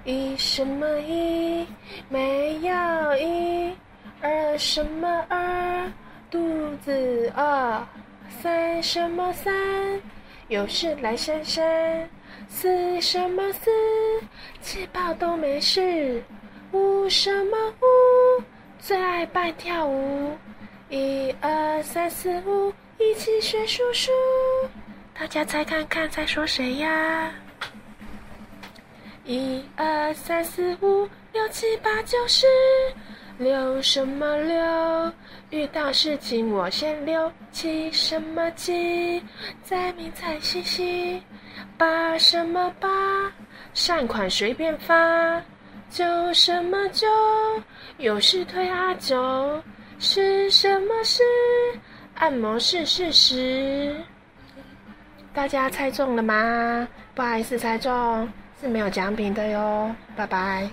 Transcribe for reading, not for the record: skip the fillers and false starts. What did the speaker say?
一什么一？没有一。二什么二？肚子饿。三什么三？有事来闪闪。四什么四？吃饱都没事。五什么五？最爱拜跳舞。一二三四五，一起学数数。大家猜看看，在说谁呀？一二三四五六七八九十。六什么六？遇到事情我先溜。七什么七？在明才细细。八什么八？善款随便发。九什么九？有事推阿九。十什么十？按摩是事实。大家猜中了吗？不好意思，猜中是没有奖品的哟，拜拜。